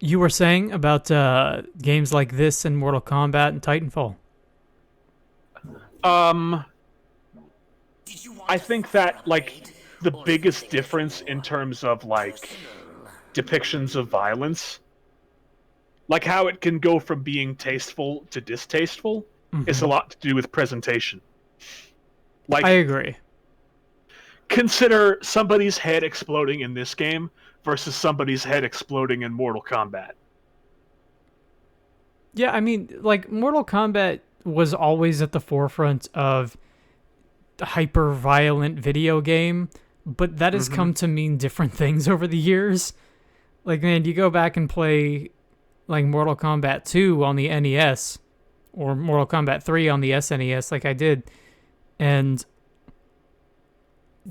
You were saying about games like this and Mortal Kombat and Titanfall. Um, I think that like the biggest difference in terms of like depictions of violence, like how it can go from being tasteful to distasteful, is a Hmm. lot to do with presentation. I Like, agree. consider somebody's head exploding in this game versus somebody's head exploding in Mortal Kombat. Yeah, I mean, like Mortal Kombat was always at the forefront of hyper violent video game, but that has Mm-hmm. come to mean different things over the years. Like, man, you go back and play like Mortal Kombat 2 on the NES or Mortal Kombat 3 on the SNES, like I did, and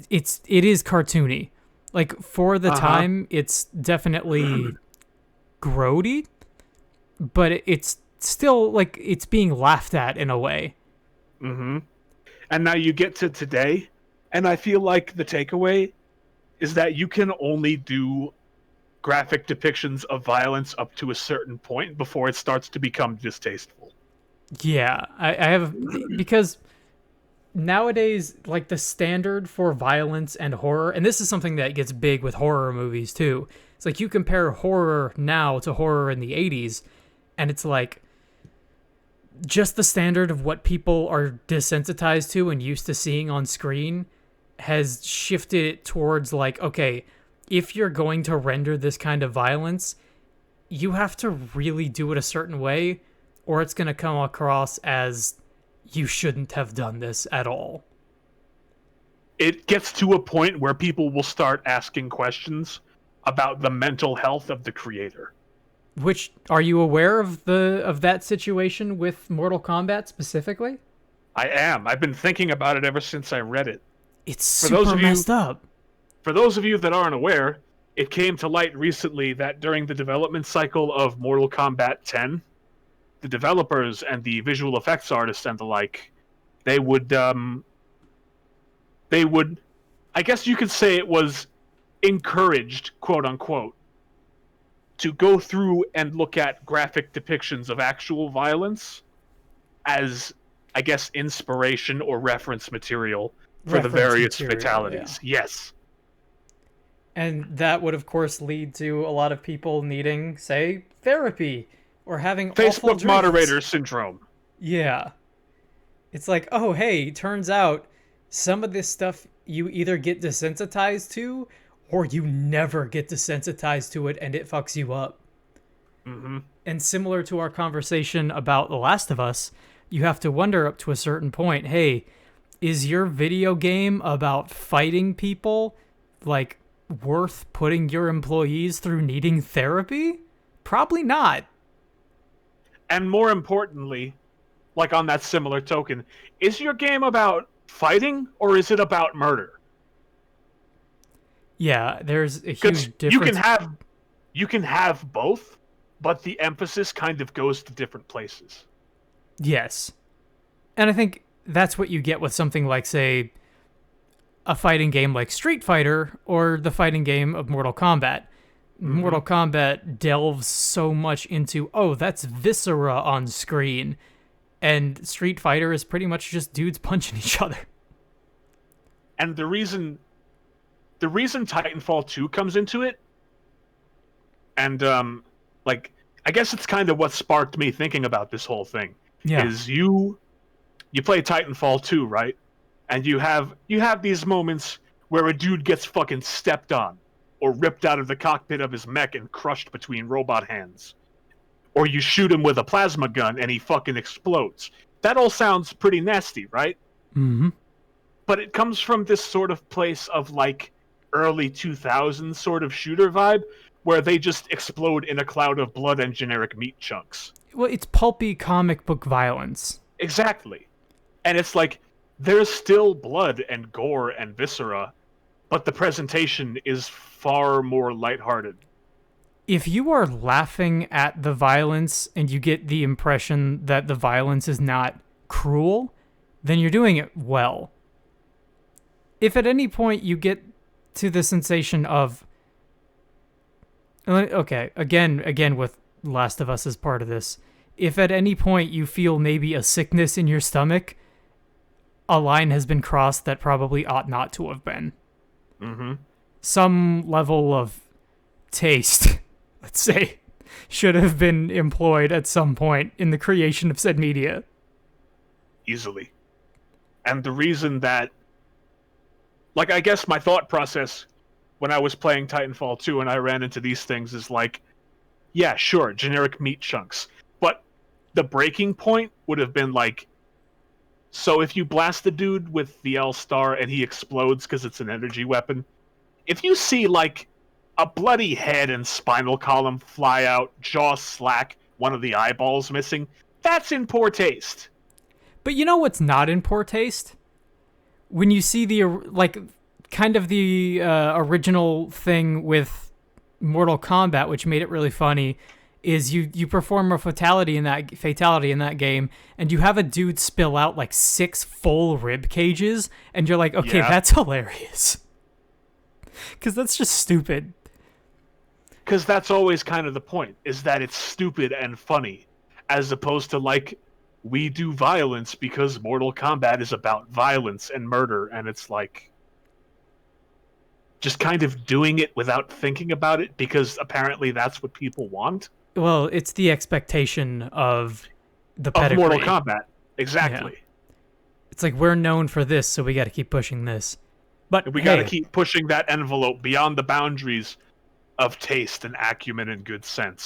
it is cartoony. Like for the Uh huh. time, it's definitely grody, but it's still like it's being laughed at in a way. Mm-hmm. And now you get to today, and I feel like the takeaway is that you can only do graphic depictions of violence up to a certain point before it starts to become distasteful. Yeah, I have because nowadays, like the standard for violence and horror, and this is something that gets big with horror movies too. It's like you compare horror now to horror in the 80s, and it's like just the standard of what people are desensitized to and used to seeing on screen has shifted it towards like, okay, if you're going to render this kind of violence, you have to really do it a certain way, or it's going to come across as you shouldn't have done this at all. It gets to a point where people will start asking questions about the mental health of the creator. Which are you aware of that situation with Mortal Kombat specifically? I am. I've been thinking about it ever since I read it. It's For those super of you messed up. for those of you that aren't aware, it came to light recently that during the development cycle of Mortal Kombat 10, the developers and the visual effects artists and the like, they would they would I guess you could say it was encouraged, quote unquote, to go through and look at graphic depictions of actual violence as, I guess, inspiration or reference material for the Reference various material, yeah. fatalities. Yes. And that would of course lead to a lot of people needing, say, therapy or having awful Facebook dreams. moderator syndrome. Yeah. It's like, oh hey, turns out some of this stuff you either get desensitized to or you never get desensitized to it and it fucks you up. Mm-hmm. And similar to our conversation about The Last of Us, you have to wonder up to a certain point, hey, is your video game about fighting people like worth putting your employees through needing therapy? Probably not. And more importantly, like on that similar token, is your game about fighting or is it about murder? Yeah, there's a Because huge difference. you can have both, but the emphasis kind of goes to different places. Yes. And I think that's what you get with something like, say, a fighting game like Street Fighter or the fighting game of Mortal Kombat. Mm-hmm. Mortal Kombat delves so much into, oh, that's viscera on screen. And Street Fighter is pretty much just dudes punching each other. And the reason Titanfall 2 comes into it, and like I guess it's kind of what sparked me thinking about this whole thing, Yeah. is you play Titanfall 2, right? And you have these moments where a dude gets fucking stepped on or ripped out of the cockpit of his mech and crushed between robot hands. Or you shoot him with a plasma gun and he fucking explodes. That all sounds pretty nasty, right? Mm-hmm. But it comes from this sort of place of like early 2000s sort of shooter vibe where they just explode in a cloud of blood and generic meat chunks. Well, it's pulpy comic book violence. Exactly. And it's like there's still blood and gore and viscera, but the presentation is far more lighthearted. If you are laughing at the violence and you get the impression that the violence is not cruel, then you're doing it well. If at any point you get to the sensation of Okay, again with Last of Us as part of this. If at any point you feel maybe a sickness in your stomach, a line has been crossed that probably ought not to have been. Mm-hmm. Some level of taste, let's say, should have been employed at some point in the creation of said media. Easily. And the reason that, like, I guess my thought process when I was playing Titanfall 2 and I ran into these things is like, yeah, sure, generic meat chunks. But the breaking point would have been like, so if you blast the dude with the L star and he explodes because it's an energy weapon, if you see like a bloody head and spinal column fly out, jaw slack, one of the eyeballs missing, that's in poor taste. But you know what's not in poor taste? When you see the, like, kind of the original thing with Mortal Kombat, which made it really funny, is you perform a fatality in that game, and you have a dude spill out like 6 full rib cages, and you're like, okay, Yeah. that's hilarious. Because that's just stupid. Because that's always kind of the point, is that it's stupid and funny, as opposed to like, we do violence because Mortal Kombat is about violence and murder, and it's like just kind of doing it without thinking about it because apparently that's what people want. Well, it's the expectation of the Of pedigree. Mortal Kombat. Exactly. Yeah. It's like, we're known for this, so we got to keep pushing this. But And we hey, got to keep pushing that envelope beyond the boundaries of taste and acumen and good sense.